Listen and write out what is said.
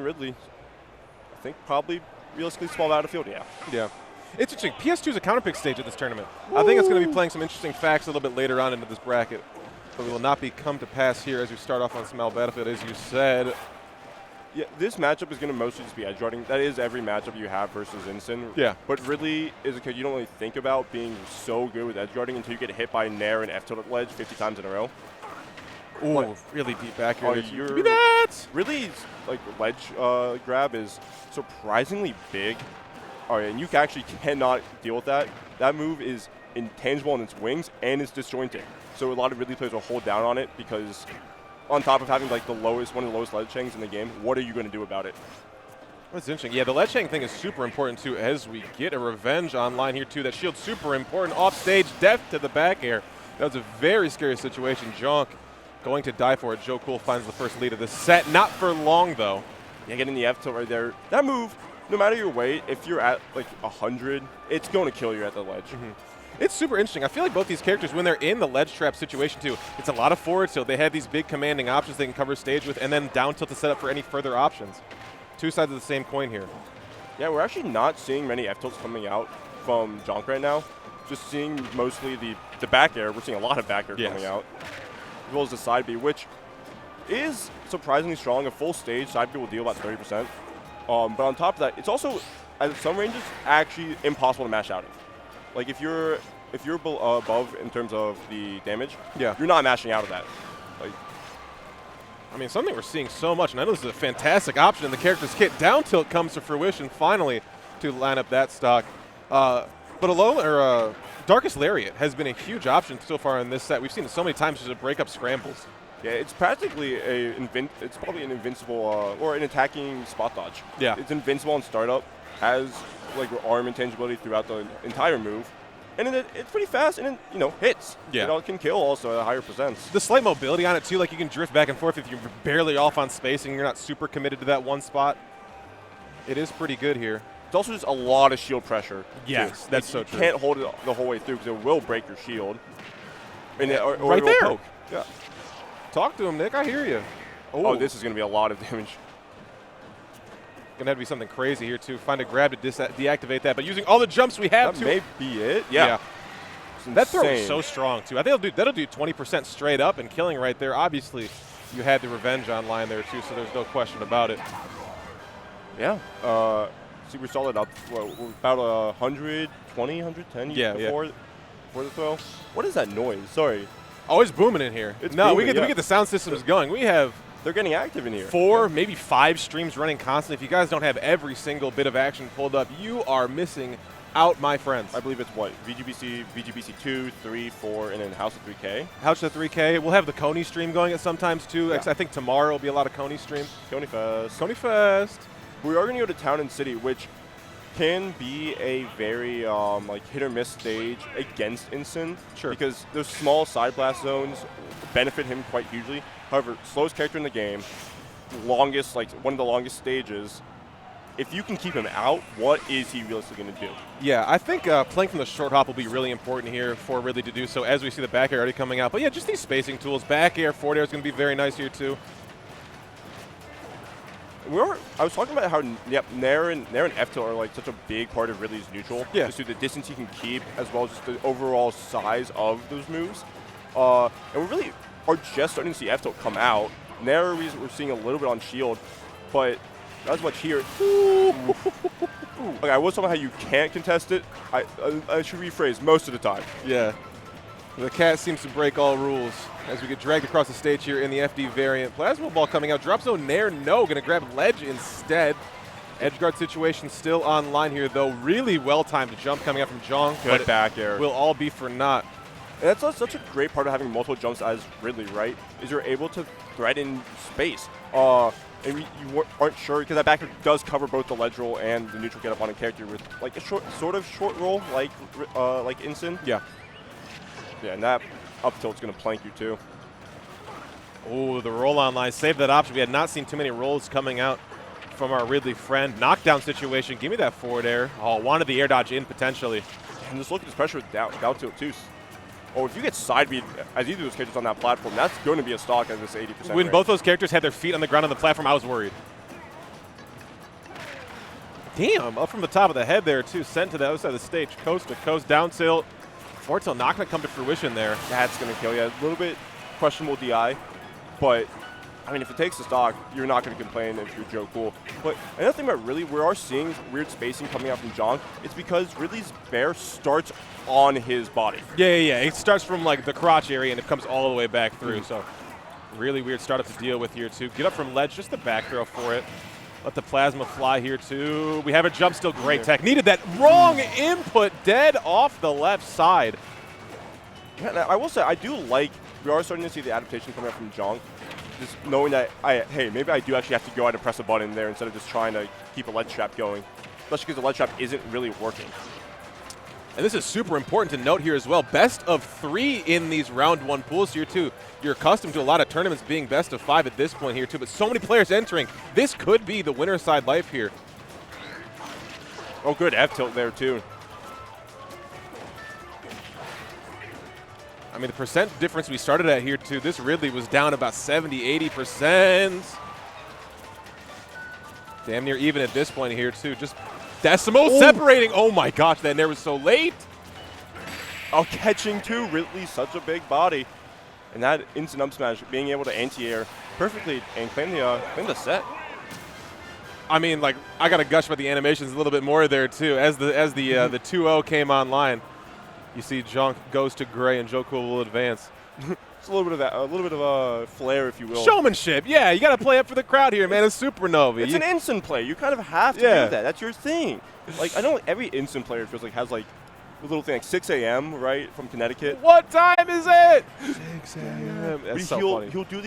Ridley. I think probably realistically small battlefield, yeah. Yeah. It's interesting. PS2 is a counterpick stage at this tournament. Ooh. I think it's going to be playing some interesting facts a little bit later on into this bracket. But we will not be come to pass here as we start off on small battlefield, as you said. Yeah, this matchup is going to mostly just be edge guarding. That is every matchup you have versus Incin. Yeah. But Ridley is a kid you don't really think about being so good with edge guarding until you get hit by Nair and F-tilt at ledge 50 times in a row. Ooh, really deep back here. Give me that! Ridley's like ledge grab is surprisingly big. All right, and you actually cannot deal with that. That move is intangible on its wings and it's disjointed. So a lot of Ridley players will hold down on it because on top of having like one of the lowest ledge hangs in the game, what are you going to do about it? That's interesting. Yeah, the ledge hang thing is super important too as we get a revenge online here too. That shield's super important. Off stage, death to the back air. That was a very scary situation. Jonk going to die for it. Joe Cool finds the first lead of this set. Not for long, though. Yeah, getting the F tilt right there. That move, no matter your weight, if you're at like 100, it's going to kill you at the ledge. It's super interesting. I feel like both these characters, when they're in the ledge trap situation too, it's a lot of forward tilt. They have these big commanding options they can cover stage with, and then down tilt to set up for any further options. Two sides of the same coin here. Yeah, we're actually not seeing many F tilts coming out from Jonk right now. Just seeing mostly the back air. We're seeing a lot of back air coming out. As well as the side B, which is surprisingly strong. A full stage, side B will deal about 30%. But on top of that, it's also, at some ranges, actually impossible to mash out in. Like if you're above in terms of the damage, you're not mashing out of that. Like, I mean, something we're seeing so much, and I know this is a fantastic option in the character's kit. Down tilt comes to fruition finally to line up that stock. But Darkest Lariat has been a huge option so far in this set. We've seen it so many times just to break up scrambles. Yeah, it's practically it's probably an invincible or an attacking spot dodge. Yeah, it's invincible on startup, has like arm intangibility throughout the entire move, and then it's pretty fast and then hits. Yeah, it can kill also at higher percents. The slight mobility on it too, like you can drift back and forth if you're barely off on spacing. You're not super committed to that one spot. It is pretty good here. It's also just a lot of shield pressure. Yes, that's so true. You can't hold it the whole way through because it will break your shield. And or right there. Poke. Yeah. Talk to him, Nick. I hear you. Oh, this is going to be a lot of damage. Going to have to be something crazy here, too. Find a grab to deactivate that. But using all the jumps we have, that may be it. Yeah. That throw is so strong, too. I think that'll do 20% straight up and killing right there. Obviously, you had the revenge online there, too, so there's no question about it. Yeah. Super solid up. About 120, 110 before the throw. What is that noise? Sorry. Oh, it's booming in here. It's booming, we get the sound systems going. We have they're getting active in here. 4, maybe 5 streams running constantly. If you guys don't have every single bit of action pulled up, you are missing out, my friends. I believe it's what? VGBC 2, 3, 4, and then House of 3K. House of 3K. We'll have the Coney stream going at sometimes too. Yeah. I think tomorrow will be a lot of Coney stream. Coney Fest. Coney Fest. We are going to go to Town and City, which can be a very like hit or miss stage against Incin. Sure. Because those small side blast zones benefit him quite hugely. However, slowest character in the game, one of the longest stages. If you can keep him out, what is he realistically going to do? Yeah, I think playing from the short hop will be really important here for Ridley to do so as we see the back air already coming out. But yeah, just these spacing tools. Back air, forward air is going to be very nice here too. I was talking about how Nair and F-tilt are like such a big part of Ridley's neutral. Yeah. Just through the distance he can keep as well as just the overall size of those moves. And we really are just starting to see F-tilt come out. Nair we're seeing a little bit on shield, but not as much here. Okay, I was talking about how you can't contest it. I should rephrase most of the time. Yeah. The cat seems to break all rules as we get dragged across the stage here in the FD variant. Plasma ball coming out. Drop zone Nair, no. Going to grab ledge instead. Edgeguard situation still online here, though. Really well-timed jump coming out from Jonk. Good back air. Will all be for naught. And that's such a great part of having multiple jumps as Ridley, right? Is you're able to threaten space. And you aren't sure, because that back air does cover both the ledge roll and the neutral get up on a character with like a sort of short roll like Incin. Yeah. Yeah, and that up tilt's going to plank you too. Oh, the roll online. Save that option. We had not seen too many rolls coming out from our Ridley friend. Knockdown situation. Give me that forward air. Oh, wanted the air dodge in potentially. And just look at this pressure with down tilt too. Oh, if you get side beat as either of those characters on that platform, that's going to be a stock at this 80%. When both those characters had their feet on the ground on the platform, I was worried. Damn, up from the top of the head there, too. Sent to the other side of the stage. Coast to coast, down tilt. Forward tilt not going to come to fruition there. That's going to kill you. A little bit questionable DI, but I mean, if it takes the stock, you're not going to complain if you're Joe Cool. But another thing about Ridley, we are seeing weird spacing coming out from Jonk. It's because Ridley's bear starts on his body. Yeah. It starts from like the crotch area and it comes all the way back through. So really weird startup to deal with here too. Get up from ledge, just the back throw for it. Let the plasma fly here too. We have a jump still, great tech. Needed that wrong input, dead off the left side. Yeah, I will say, I do like, we are starting to see the adaptation coming out from Jonk. Just knowing that, hey, maybe I do actually have to go out and press a button there instead of just trying to keep a ledge trap going. Especially because the ledge trap isn't really working. And this is super important to note here as well. Best of 3 in these round 1 pools here too. You're accustomed to a lot of tournaments being best of 5 at this point here too, but so many players entering. This could be the winner's side life here. Oh, good F tilt there too. I mean, the percent difference we started at here too, this Ridley was down about 70, 80%. Damn near even at this point here too. Just decimal separating. Oh my gosh, that nair was so late. Oh, catching too. Ridley's such a big body. And that instant up smash, being able to anti-air perfectly and claim the set. I mean, like, I got to gush about the animations a little bit more there too. As the 2-0 came online, you see Jonk goes to gray and Joe Cool will advance. It's a little bit of that, a little bit of a flair, if you will. Showmanship, yeah. You got to play up for the crowd here, man. It's Supernova. It's an instant play. You kind of have to do that. That's your thing. Like, I know every instant player feels like has like a little thing like 6 a.m. right from Connecticut. What time is it? 6 a.m. That's so funny. He'll do